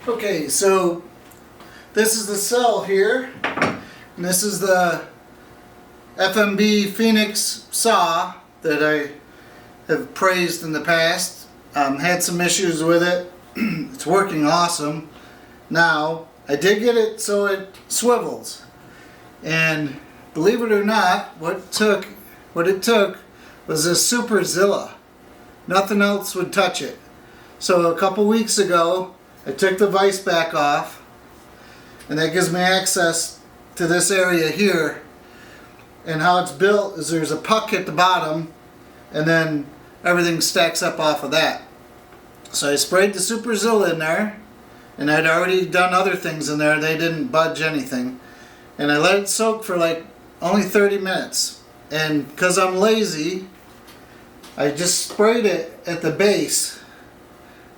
Okay, so this is the cell here, and this is the FMB Phoenix Saw that I have praised in the past. Had some issues with it. It's working awesome now. I did get it so it swivels, and believe it or not, what it took was this Superzilla. Nothing else would touch it. So a couple weeks ago, I took the vise back off, and that gives me access to this area here. And how it's built is there's a puck at the bottom, and then everything stacks up off of that. So I sprayed the Superzilla in there, and I'd already done other things in there. They didn't budge anything. And I let it soak for like only 30 minutes. And because I'm lazy, I just sprayed it at the base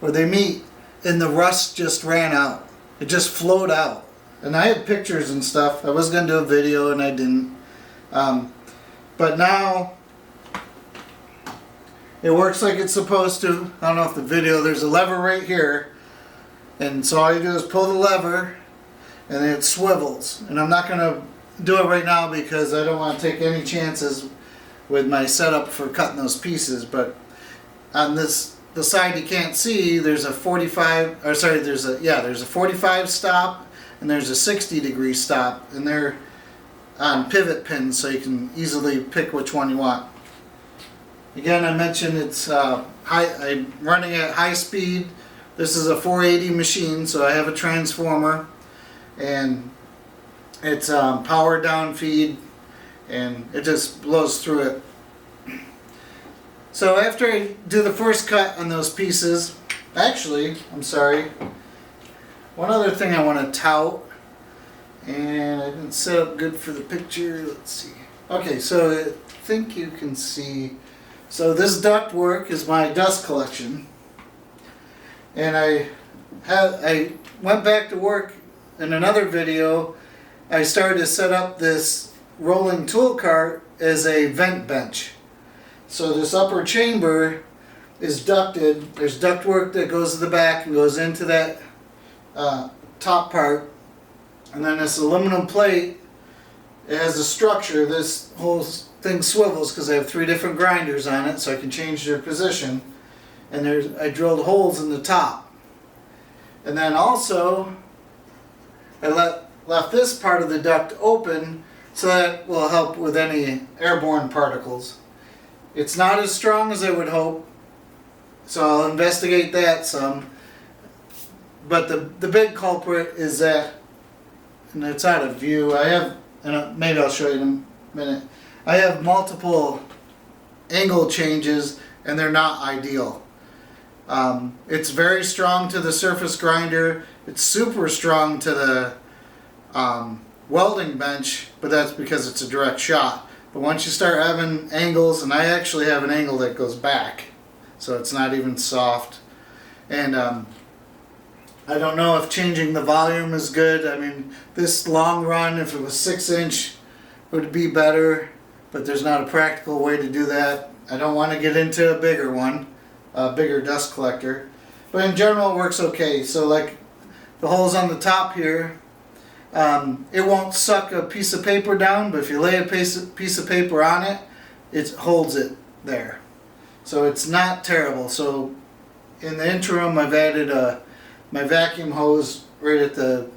where they meet, and the rust just ran out. It just flowed out. And I had pictures and stuff. I was going to do a video and I didn't. But now it works like it's supposed to. I don't know if the video, there's a lever right here. And so all you do is pull the lever and it swivels. And I'm not going to do it right now because I don't want to take any chances with my setup for cutting those pieces. But on this, the side you can't see, there's a 45, or sorry, there's a 45 stop and there's a 60-degree stop, and they're on pivot pins so you can easily pick which one you want. Again, I mentioned it's I'm running at high speed. This is a 480 machine, so I have a transformer, and it's power down feed, and it just blows through it. So after I do the first cut on those pieces, actually, I'm sorry, one other thing I want to tout, and I didn't set up good for the picture. Let's see. Okay, so I think you can see. So this duct work is my dust collection, and I went back to work in another video. I started to set up this rolling tool cart as a vent bench. So this upper chamber is ducted. There's ductwork that goes to the back and goes into that top part. And then this aluminum plate, it has a structure. This whole thing swivels because I have 3 different grinders on it, so I can change their position. And I drilled holes in the top. And then also, I left this part of the duct open so that will help with any airborne particles. It's not as strong as I would hope, so I'll investigate that some. But the big culprit is that, and it's out of view, I have, and maybe I'll show you in a minute, I have multiple angle changes and they're not ideal. It's very strong to the surface grinder, it's super strong to the welding bench, but that's because it's a direct shot. But once you start having angles, and I actually have an angle that goes back, so it's not even soft. And I don't know if changing the volume is good. I mean, this long run, if it was 6-inch, would be better, but there's not a practical way to do that. I don't want to get into a bigger one, a bigger dust collector. But in general, it works okay. So like the holes on the top here, it won't suck a piece of paper down, but if you lay a piece of paper on it, it holds it there. So it's not terrible. So in the interim, I've added my vacuum hose right at the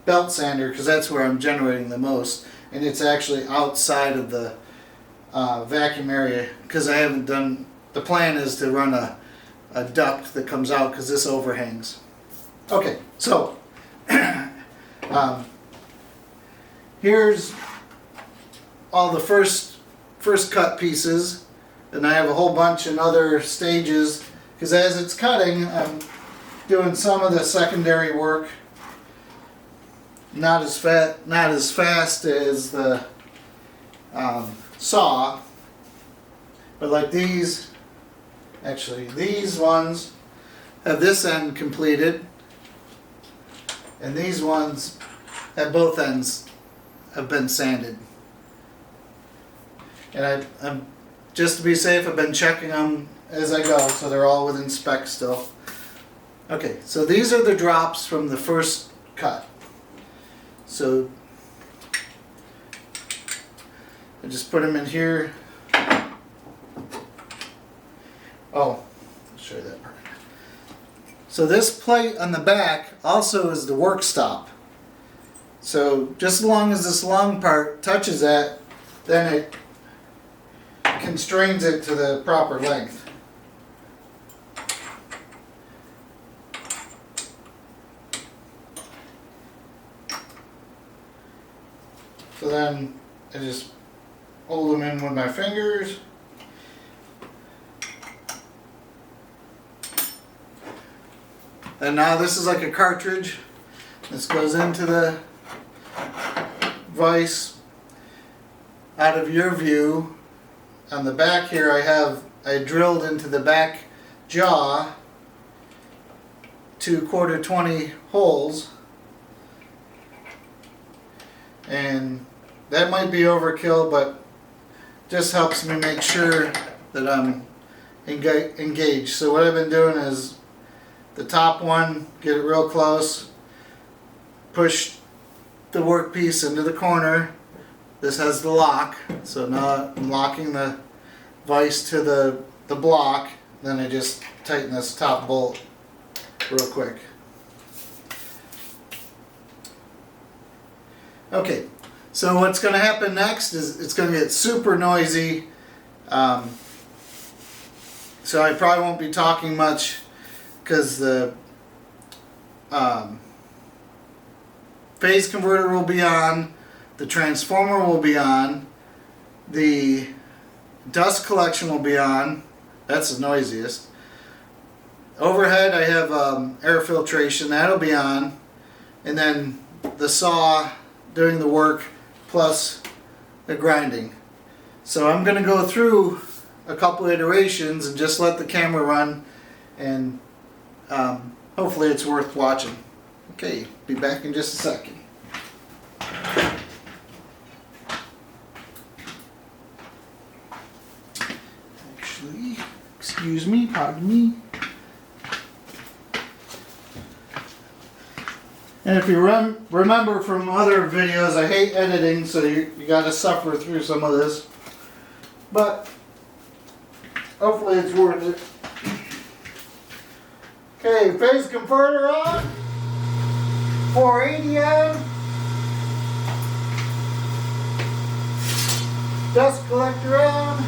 belt sander, because that's where I'm generating the most, and it's actually outside of the vacuum area, because I haven't done, the plan is to run a duct that comes out because this overhangs. Okay, so here's all the first cut pieces, and I have a whole bunch in other stages, because as it's cutting, I'm doing some of the secondary work. Not as fast as the saw, but like these, actually these ones have this end completed, and these ones have both ends have been sanded. And I'm just to be safe, I've been checking them as I go, so they're all within spec still. Okay, so these are the drops from the first cut. So I just put them in here. Oh, I'll show you that part. So this plate on the back also is the work stop. So just as long as this long part touches that, then it constrains it to the proper length. So then I just hold them in with my fingers. And now this is like a cartridge. This goes into the vise. Out of your view, on the back here I drilled into the back jaw 2 1/4-20 holes. And that might be overkill, but just helps me make sure that I'm engaged. So what I've been doing is the top one, get it real close, push the workpiece into the corner. This has the lock, so now I'm locking the vise to the block. Then I just tighten this top bolt real quick. Okay, so what's going to happen next is it's going to get super noisy. So I probably won't be talking much because the phase converter will be on, the transformer will be on, the dust collection will be on. That's the noisiest. Overhead I have air filtration, that'll be on, and then the saw doing the work plus the grinding. So I'm going to go through a couple iterations and just let the camera run, and hopefully it's worth watching. Okay, be back in just a second. Actually, excuse me, pardon me. And if you remember from other videos, I hate editing, so you got to suffer through some of this. But hopefully it's worth it. Okay, phase converter on, 480 on, dust collector on.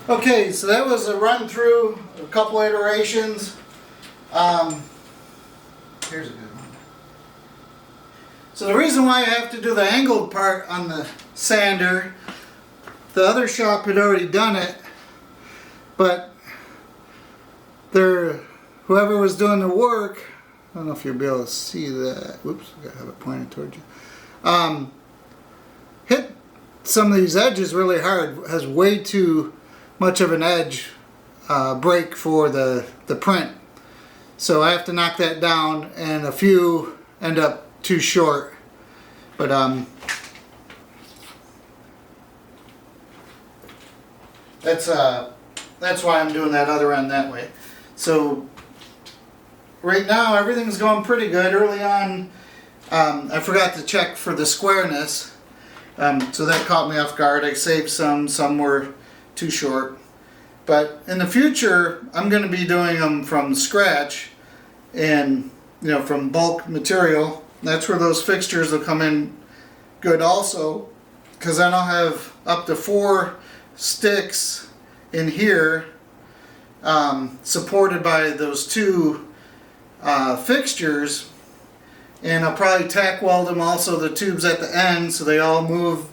Okay, so that was a run through, a couple iterations. Here's a good one. So the reason why I have to do the angled part on the sander, the other shop had already done it, but whoever was doing the work, I don't know if you'll be able to see that. Whoops, I gotta have it pointed towards you. Hit some of these edges really hard, has way too much of an edge break for the print. So I have to knock that down, and a few end up too short. But that's why I'm doing that other end that way. So right now everything's going pretty good. Early on, I forgot to check for the squareness. So that caught me off guard. I saved some were too short. But in the future, I'm going to be doing them from scratch and, from bulk material. That's where those fixtures will come in good also, because then I'll have up to 4 sticks in here supported by those 2 fixtures. And I'll probably tack weld them also, the tubes at the end, so they all move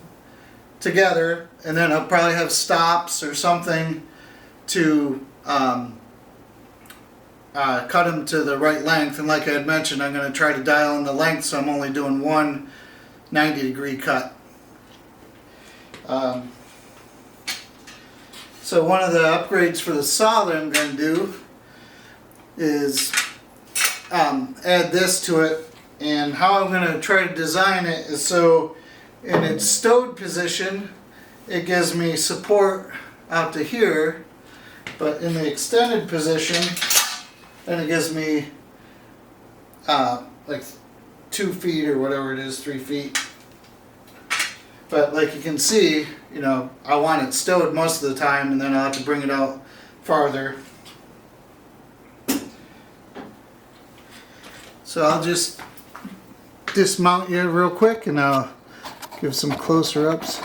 together. And then I'll probably have stops or something to cut them to the right length. And like I had mentioned, I'm going to try to dial in the length, so I'm only doing one 90-degree cut. So one of the upgrades for the saw that I'm going to do is add this to it. And how I'm going to try to design it is so in its stowed position it gives me support out to here, but in the extended position then it gives me like 2 feet or whatever it is, 3 feet. But like you can see, I want it stowed most of the time, and then I'll have to bring it out farther. So I'll just dismount you real quick and I'll give some closer ups.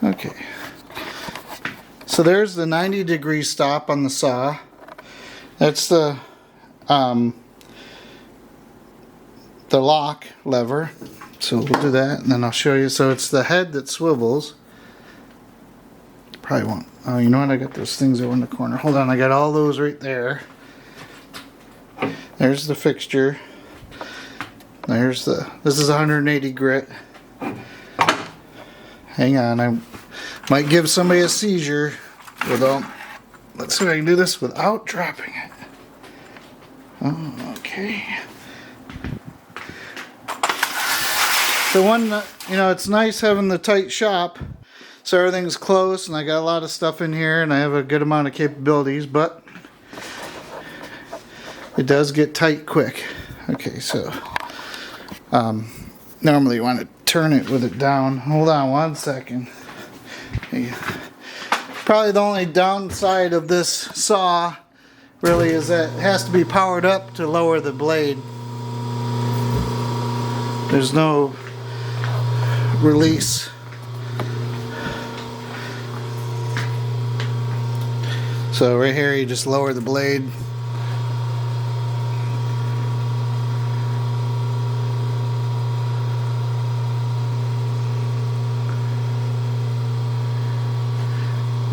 Okay, so there's the 90-degree stop on the saw. That's the lock lever. So we'll do that, and then I'll show you. So it's the head that swivels. Probably won't. Oh, you know what? I got those things over in the corner. Hold on, I got all those right there. There's the fixture. This is 180 grit. Hang on, I might give somebody a seizure without. Let's see if I can do this without dropping it. Oh, okay. The one that, it's nice having the tight shop, so everything's close, and I got a lot of stuff in here, and I have a good amount of capabilities, but it does get tight quick. Okay, so normally you want to turn it with it down. Hold on one second. Probably the only downside of this saw really is that it has to be powered up to lower the blade. There's no release. So right here you just lower the blade.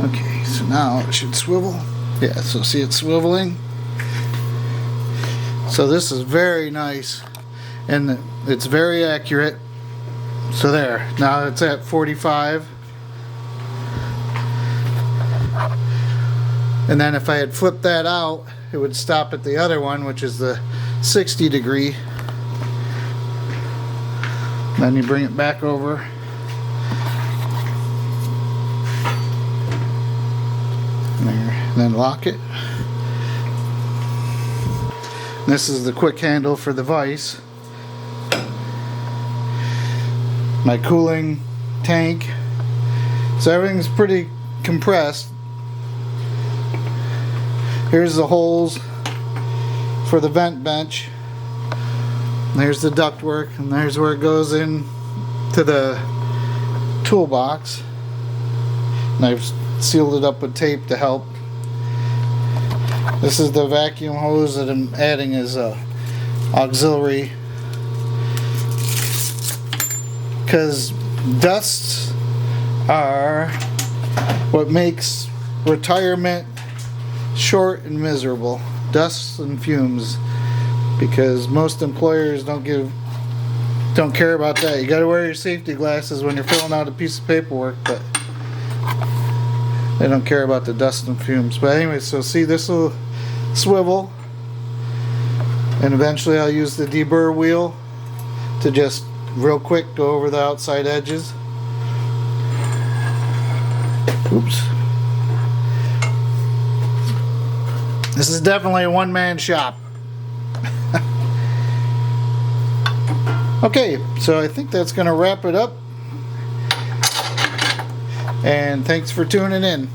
Okay, so now it should swivel. Yeah, so see it swiveling? So this is very nice, and it's very accurate. So there, now it's at 45. And then if I had flipped that out, it would stop at the other one, which is the 60 degree. Then you bring it back over. There, then lock it. This is the quick handle for the vise. My cooling tank. So everything's pretty compressed. Here's the holes for the vent bench. There's the ductwork, and there's where it goes in to the toolbox. And I've sealed it up with tape to help. This is the vacuum hose that I'm adding as a auxiliary, because dusts are what makes retirement short and miserable. Dusts and fumes, because most employers don't care about that. You gotta wear your safety glasses when you're filling out a piece of paperwork, but they don't care about the dust and fumes. But anyway, so see, this will swivel, and eventually I'll use the deburr wheel to just real quick go over the outside edges. Oops. This is definitely a one-man shop. Okay, so I think that's going to wrap it up. And thanks for tuning in.